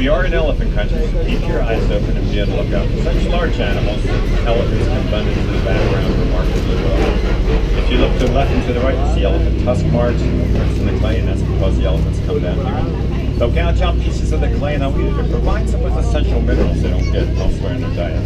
We are in elephant country, so keep your eyes open and be on the lookout for such large animals. Elephants can blend into the background remarkably well. If you look to the left and to the right, you see elephant tusk marks and prints in the clay, and that's because the elephants come down here. They'll gouge out pieces of the clay and they'll use it to provide them with essential minerals they don't get elsewhere in their diet.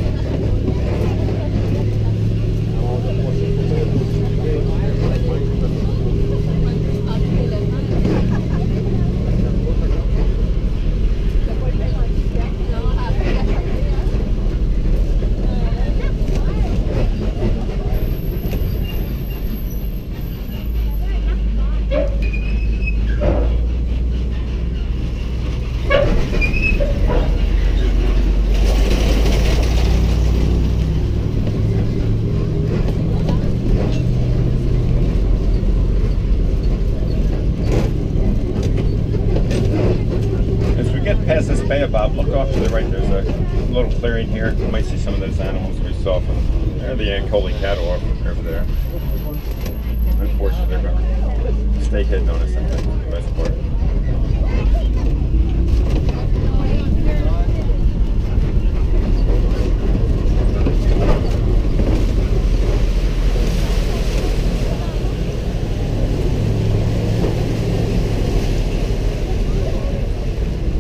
Past this bay about, look off to the right, there's a little clearing here. You might see some of those animals we saw from there, the Ankoli cattle over there. Unfortunately, they're going to stay hidden on us, I think, for the most part.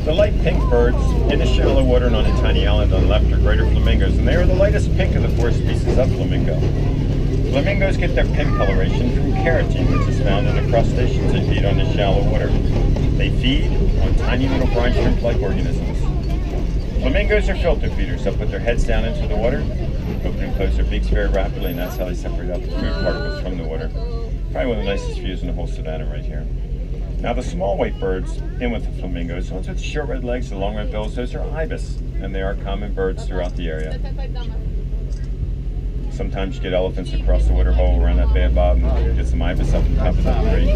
The light pink birds in the shallow water and on a tiny island on the left are greater flamingos, and they are the lightest pink of the four species of flamingo. Flamingos get their pink coloration from keratin, which is found in the crustaceans that feed on the shallow water. They feed on tiny little brine shrimp-like organisms. Flamingos are filter feeders. They'll put their heads down into the water, open and close their beaks very rapidly, and that's how they separate out the food particles from the water. Probably one of the nicest views in the whole Savanna right here. Now the small white birds in with the flamingos, the ones with the short red legs and long red bills, those are ibis, and they are common birds throughout the area. Sometimes you get elephants across the water hole around that baobab and get some ibis up on top of that tree.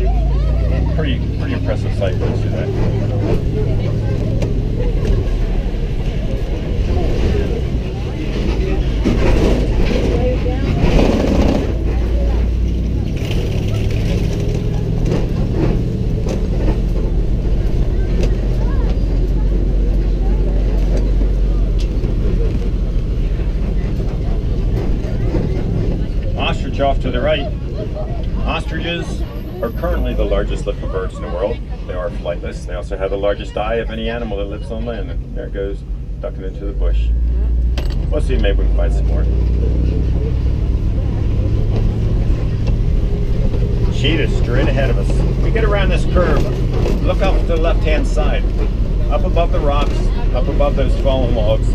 Pretty impressive sight when you see that. Off to the right, ostriches are currently the largest living birds in the world. They are flightless. They also have the largest eye of any animal that lives on land. And there it goes, ducking into the bush. We'll see, maybe we can find some more. Cheetahs straight ahead of us. We get around this curve, look up to the left-hand side, up above the rocks, up above those fallen logs.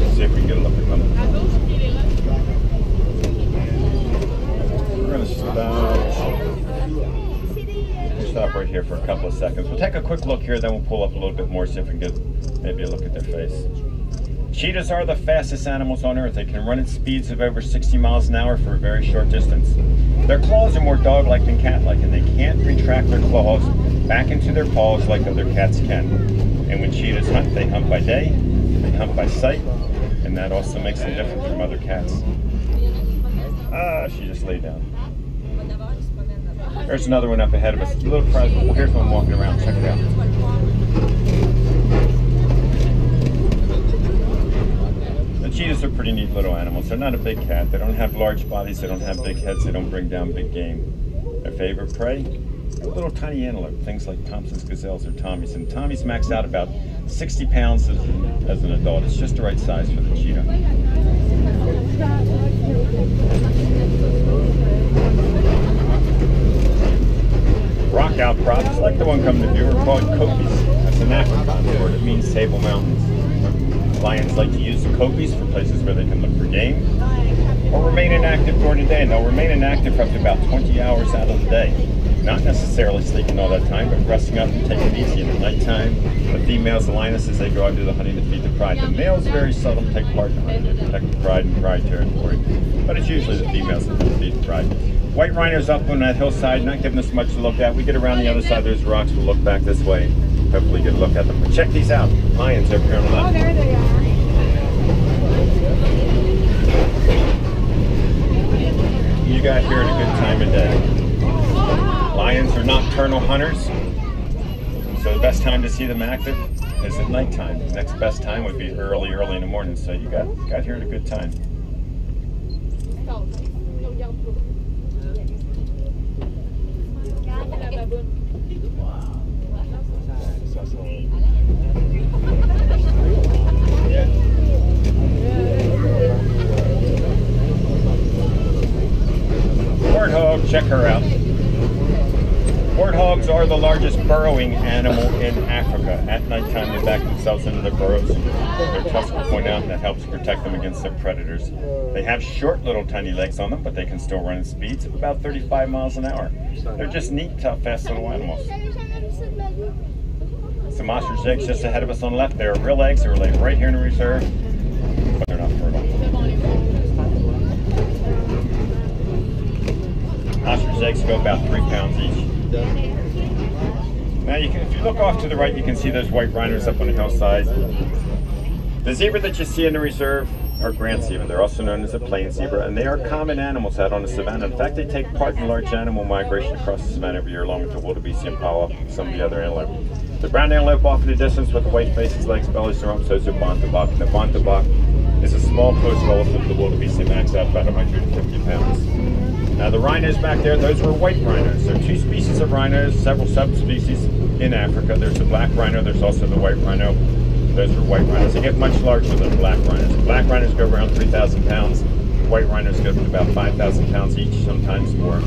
Let's see if we can get a look at them. Stop right here for a couple of seconds. We'll take a quick look here, then we'll pull up a little bit more, see if we can get maybe a look at their face. Cheetahs are the fastest animals on earth. They can run at speeds of over 60 miles an hour for a very short distance. Their claws are more dog-like than cat-like, and they can't retract their claws back into their paws like other cats can. And when cheetahs hunt, they hunt by day, they hunt by sight, and that also makes them different from other cats. Ah, she just laid down. There's another one up ahead of us. A little private. Well, here's one walking around. Check it out. The cheetahs are pretty neat little animals. They're not a big cat. They don't have large bodies. They don't have big heads. They don't bring down big game. Their favorite prey? A little tiny antelope. Things like Thompson's gazelles or Tommies. And Tommies max out about 60 pounds as an adult. It's just the right size for the cheetah. Rock outcrops, like the one coming to view, are called kopis. That's an Afrikaans word. It means table mountains. Lions like to use the kopis for places where they can look for game or remain inactive during the day. And they'll remain inactive for up to about 20 hours out of the day. Not necessarily sleeping all that time, but resting up and taking it easy. And at nighttime, the females, the lionesses, they go out and do the hunting to feed the pride. The males very seldom take part in the hunting to protect the pride and pride territory. But it's usually the females that feed the pride. White rhinos up on that hillside, not giving us much to look at. We get around the other side of those rocks, we'll look back this way, hopefully get a look at them. But check these out, lions over here on the left. Oh, there they are. You got here at a good time of day. Lions are nocturnal hunters, So the best time to see them active is at nighttime. The next best time would be early in the morning. So you got here at a good time. Warthog, check her out. Warthogs are the largest burrowing animal in Africa. At nighttime, they back themselves into their burrows. Their tusks will point out, and that helps protect them against their predators. They have short, little tiny legs on them, but they can still run at speeds of about 35 miles an hour. They're just neat, tough, fast little animals. Some ostrich eggs just ahead of us on the left. They're real eggs. They're laid right here in the reserve, but they're not fertile. Ostrich eggs go about 3 pounds each. Now, if you look off to the right, you can see those white rhinos up on the hillside. The zebra that you see in the reserve are Grand zebra. They're also known as a plain zebra, and they are common animals out on the savanna. In fact, they take part in large animal migration across the savanna every year, along with the wildebeest, impala, and some of the other antelope. The brown antelope off in the distance with the white faces, legs, bellies, and rumps, those are bumpy. The bumpy is a small close relative of the wildebeest. They max out about 150 pounds. Now the rhinos back there, those were white rhinos. There are 2 species of rhinos, several subspecies in Africa. There's the black rhino, there's also the white rhino. Those are white rhinos. They get much larger than black rhinos. Black rhinos go around 3,000 pounds. White rhinos go to about 5,000 pounds each, sometimes more.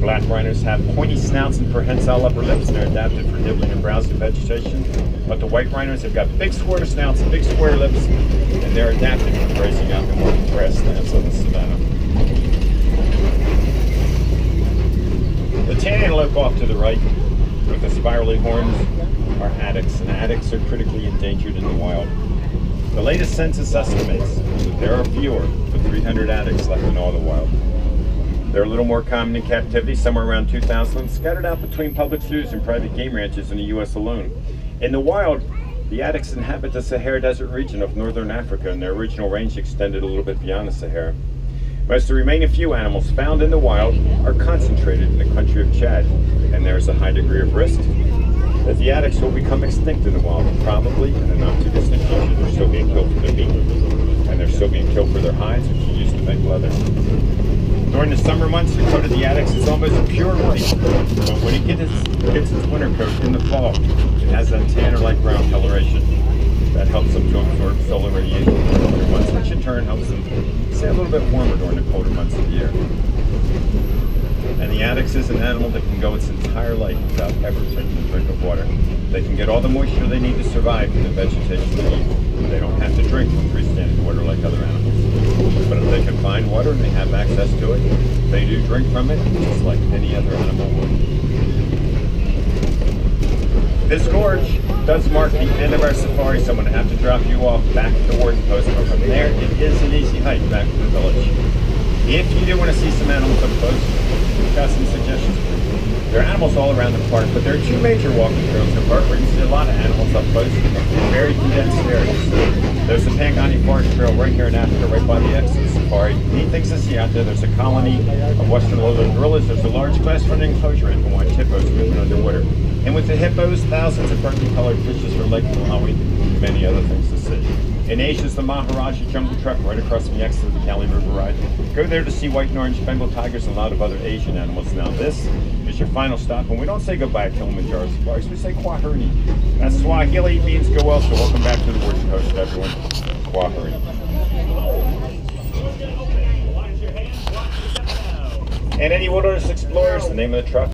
Black rhinos have pointy snouts and prehensile upper lips, and they're adapted for nibbling and browsing vegetation. But the white rhinos have got big square snouts and big square lips, and they're adapted for grazing out in more grasslands on the savanna. The tan antelope off to the right with the spirally horns are addax, and addax are critically endangered in the wild. The latest census estimates that there are fewer than 300 addax left in all the wild. They're a little more common in captivity, somewhere around 2,000, scattered out between public zoos and private game ranches in the U.S. alone. In the wild, the addax inhabit the Sahara Desert region of northern Africa, and their original range extended a little bit beyond the Sahara. Most of the remaining few animals found in the wild are concentrated in the country of Chad, and there is a high degree of risk that the addax will become extinct in the wild. Probably in the not too distant future. They're still being killed for their meat, and they're still being killed for their hides, which are used to make leather. During the summer months, the coat of the addax is almost pure white, but when it gets its winter coat in the fall, it has that tan or light brown coloration that helps them to absorb solar radiation in the colder months, which in turn helps them stay a little bit warmer during the colder months of the year. And the addax is an animal that can go its entire life without ever taking a drink of water. They can get all the moisture they need to survive in the vegetation they eat. They don't have to drink from freestanding water like other animals. But if they can find water and they have access to it, they do drink from it just like any other animal would. This gorge does mark the end of our safari, so I'm going to have to drop you off back at the warden post, but from there it is an easy hike back to the village. If you do want to see some animals up close, we've got some suggestions for you. There are animals all around the park, but there are 2 major walking trails in the park where you can see a lot of animals up close in very condensed areas. There's the Pangani Forest Trail right here in Africa, right by the exit of the safari. Neat things to see out there. There's a colony of western lowland gorillas. There's a large glass-fronted enclosure and watch hippos moving underwater. And with the hippos, thousands of brightly colored fishes for Lake Malawi, and many other things to see. In Asia is the Maharaja Jungle Trek right across from the exit of the Kali River ride. Go there to see white and orange Bengal tigers and a lot of other Asian animals. Now this is your final stop, and we don't say goodbye at Kilimanjaro Safaris, we say Kwaheri. That's Swahili, means go well, so welcome back to the Warden Coast, everyone. Kwaheri. And any wilderness explorers, the name of the truck